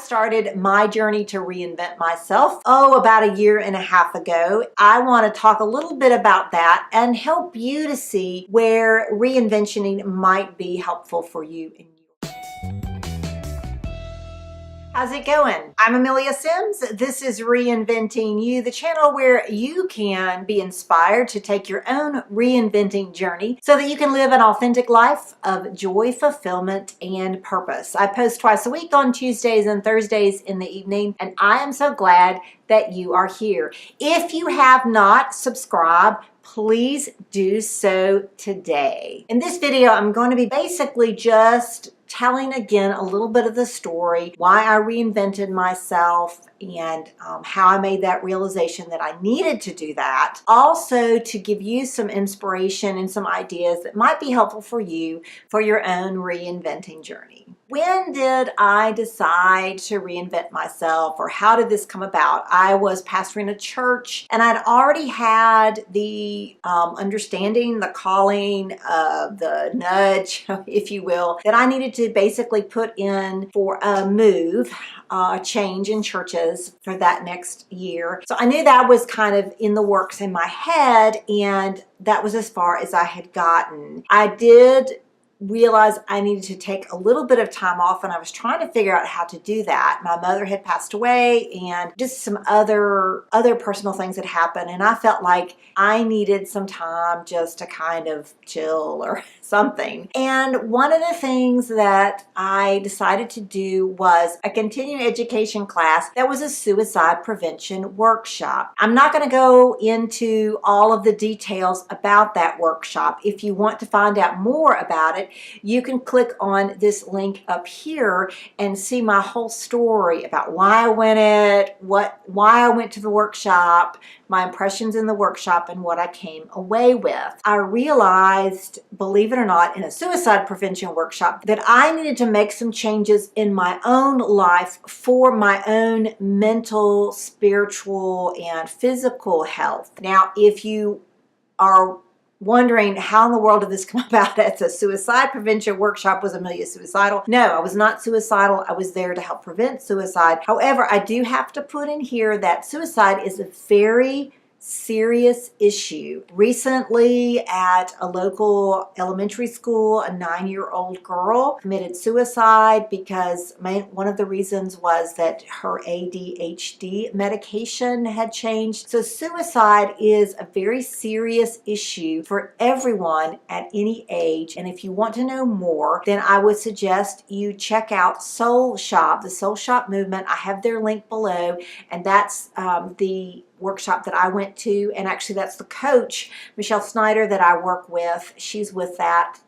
started my journey to reinvent myself, about a year and a half ago. I want to talk a little bit about that and help you to see where reinventioning might be helpful for you in your. How's it going? I'm Amelia Sims. This is Reinventing You, the channel where you can be inspired to take your own reinventing journey so that you can live an authentic life of joy, fulfillment, and purpose. I post twice a week on Tuesdays and Thursdays in the evening, and I am so glad that you are here. If you have not subscribed, please do so today. In this video, I'm going to be basically just telling again a little bit of the story, why I reinvented myself, and how I made that realization that I needed to do that. Also to give you some inspiration and some ideas that might be helpful for you for your own reinventing journey. When did I decide to reinvent myself, or how did this come about? I was pastoring a church and I'd already had the understanding, the calling, the nudge, if you will, that I needed to basically put in for a move, a change in churches for that next year. So I knew that was kind of in the works in my head, and that was as far as I had gotten. I did realized I needed to take a little bit of time off, and I was trying to figure out how to do that. My mother had passed away, and just some other personal things had happened, and I felt like I needed some time just to kind of chill or something. And one of the things that I decided to do was a continuing education class that was a suicide prevention workshop. I'm not going to go into all of the details about that workshop. If you want to find out more about it, you can click on this link up here and see my whole story about why I went to the workshop, my impressions in the workshop, and what I came away with. I realized, believe it or not, in a suicide prevention workshop that I needed to make some changes in my own life for my own mental, spiritual, and physical health. Now, if you are wondering how in the world did this come about, it's a suicide prevention workshop. Was Amelia suicidal? No, I was not suicidal. I was there to help prevent suicide. However, I do have to put in here that suicide is a very serious issue. Recently at a local elementary school, a 9-year-old girl committed suicide because one of the reasons was that her ADHD medication had changed. So suicide is a very serious issue for everyone at any age. And if you want to know more, then I would suggest you check out Soul Shop, the Soul Shop movement. I have their link below, and that's the workshop that I went to, and actually that's the coach, Michelle Snyder, that I work with. She's with that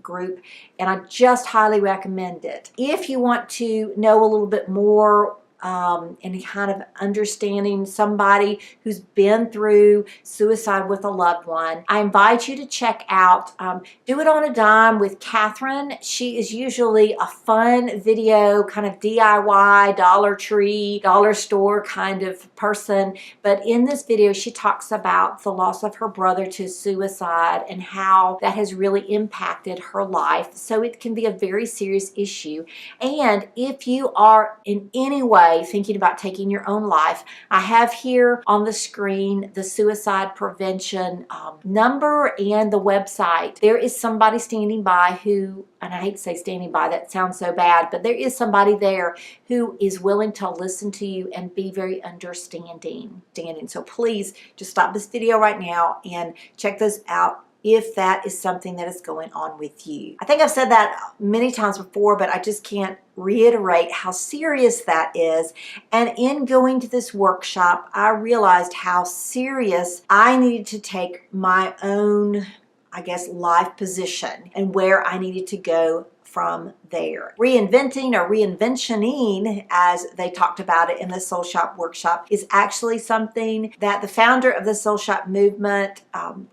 group, and I just highly recommend it. If you want to know a little bit more and kind of understanding somebody who's been through suicide with a loved one, I invite you to check out Do It on a Dime with Catherine. She is usually a fun video, kind of DIY, Dollar Tree, dollar store kind of person. But in this video, she talks about the loss of her brother to suicide and how that has really impacted her life. So it can be a very serious issue. And if you are in any way thinking about taking your own life, I have here on the screen the suicide prevention number and the website. There is somebody standing by who, and I hate to say standing by, that sounds so bad, but there is somebody there who is willing to listen to you and be very understanding. So please just stop this video right now and check those out if that is something that is going on with you. I think I've said that many times before, but I just can't reiterate how serious that is. And in going to this workshop, I realized how serious I needed to take my own, I guess, life position and where I needed to go from there. Reinventing, or reinventioning, as they talked about it in the Soul Shop workshop, is actually something that the founder of the Soul Shop movement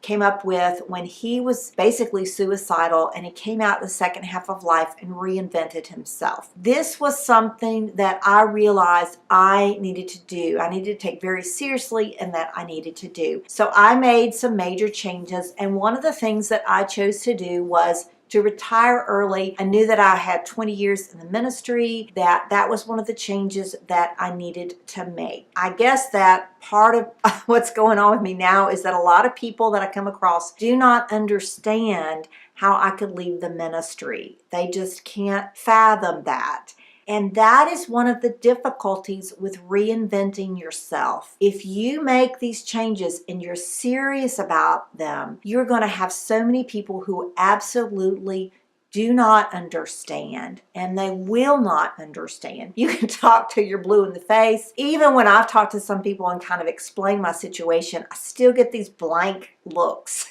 came up with when he was basically suicidal, and he came out the second half of life and reinvented himself. This was something that I realized I needed to do. I needed to take very seriously, and that I needed to do. So I made some major changes, and one of the things that I chose to do was to retire early. I knew that I had 20 years in the ministry, that was one of the changes that I needed to make. I guess that part of what's going on with me now is that a lot of people that I come across do not understand how I could leave the ministry. They just can't fathom that. And that is one of the difficulties with reinventing yourself. If you make these changes and you're serious about them, you're going to have so many people who absolutely do not understand, and they will not understand. You can talk till you're blue in the face. Even when I've talked to some people and kind of explained my situation, I still get these blank looks.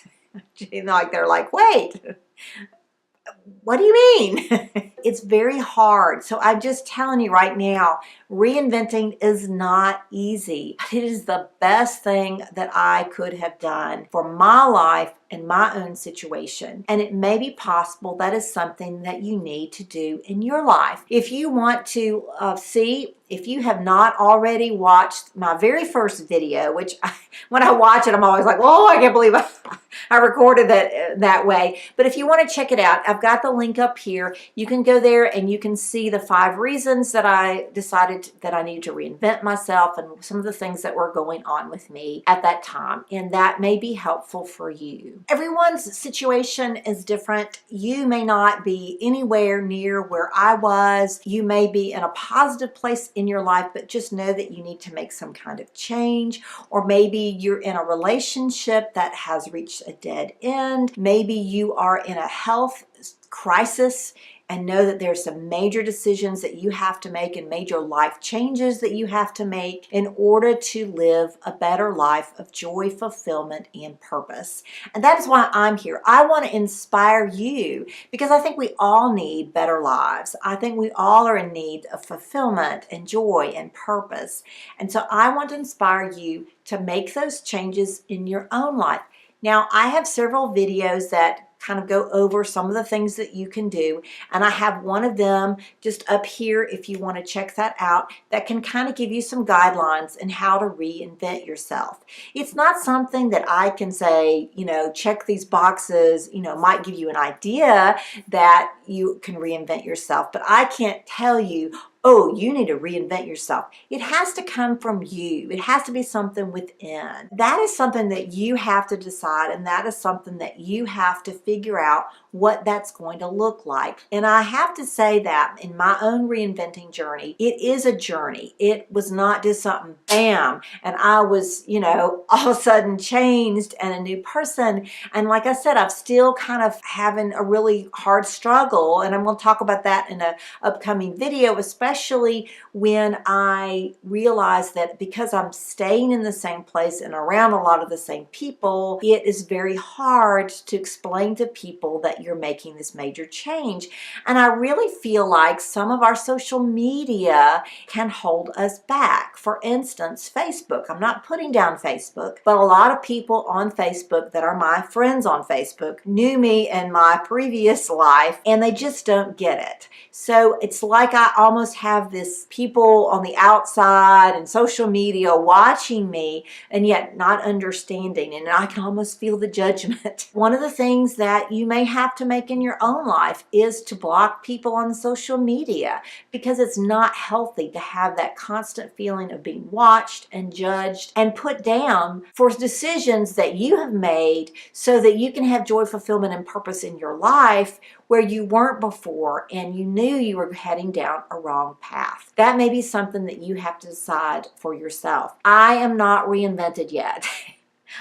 Like they're like, wait, what do you mean? It's very hard. So I'm just telling you right now, reinventing is not easy. It is the best thing that I could have done for my life and my own situation. And it may be possible that is something that you need to do in your life. If you want to see, if you have not already watched my very first video, which when I watch it, I'm always like, oh, I can't believe I recorded that way. But if you want to check it out, I've got the link up here. You can go there and you can see the 5 reasons that I decided that I needed to reinvent myself and some of the things that were going on with me at that time. And that may be helpful for you. Everyone's situation is different. You may not be anywhere near where I was. You may be in a positive place in your life, but just know that you need to make some kind of change. Or maybe you're in a relationship that has reached a dead end. Maybe you are in a health crisis and know that there's some major decisions that you have to make and major life changes that you have to make in order to live a better life of joy, fulfillment, and purpose. And that is why I'm here. I want to inspire you because I think we all need better lives. I think we all are in need of fulfillment and joy and purpose. And so I want to inspire you to make those changes in your own life. Now, I have several videos that kind of go over some of the things that you can do. And I have one of them just up here if you want to check that out, that can kind of give you some guidelines in how to reinvent yourself. It's not something that I can say, check these boxes, might give you an idea that you can reinvent yourself, but I can't tell you, oh, you need to reinvent yourself. It has to come from you. It has to be something within. That is something that you have to decide, and that is something that you have to figure out what that's going to look like. And I have to say that in my own reinventing journey, it is a journey. It was not just something, bam, and I was, all of a sudden changed and a new person. And like I said, I'm still kind of having a really hard struggle, and I'm going to talk about that in an upcoming video, especially when I realize that because I'm staying in the same place and around a lot of the same people, it is very hard to explain to people that you're making this major change. And I really feel like some of our social media can hold us back. For instance, Facebook. I'm not putting down Facebook, but a lot of people on Facebook that are my friends on Facebook knew me in my previous life, and they just don't get it. So it's like I almost have this people on the outside and social media watching me and yet not understanding, and I can almost feel the judgment. One of the things that you may have to make in your own life is to block people on social media, because it's not healthy to have that constant feeling of being watched and judged and put down for decisions that you have made so that you can have joy, fulfillment, and purpose in your life where you weren't before and you knew you were heading down a wrong path. That may be something that you have to decide for yourself. I am not reinvented yet.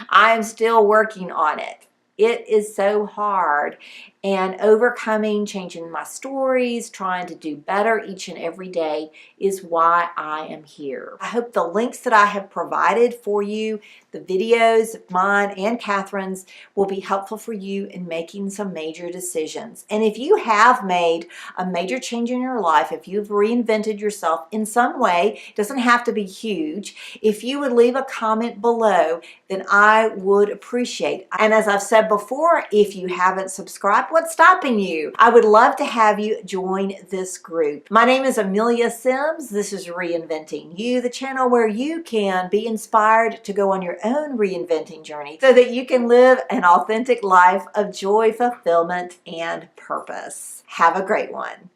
I am still working on it. It is so hard, and overcoming, changing my stories, trying to do better each and every day is why I am here. I hope the links that I have provided for you, the videos, mine and Catherine's, will be helpful for you in making some major decisions. And if you have made a major change in your life, if you've reinvented yourself in some way, it doesn't have to be huge, if you would leave a comment below, then I would appreciate. And as I've said before, if you haven't subscribed crap, what's stopping you? I would love to have you join this group. My name is Amelia Sims. This is Reinventing You, the channel where you can be inspired to go on your own reinventing journey so that you can live an authentic life of joy, fulfillment, and purpose. Have a great one.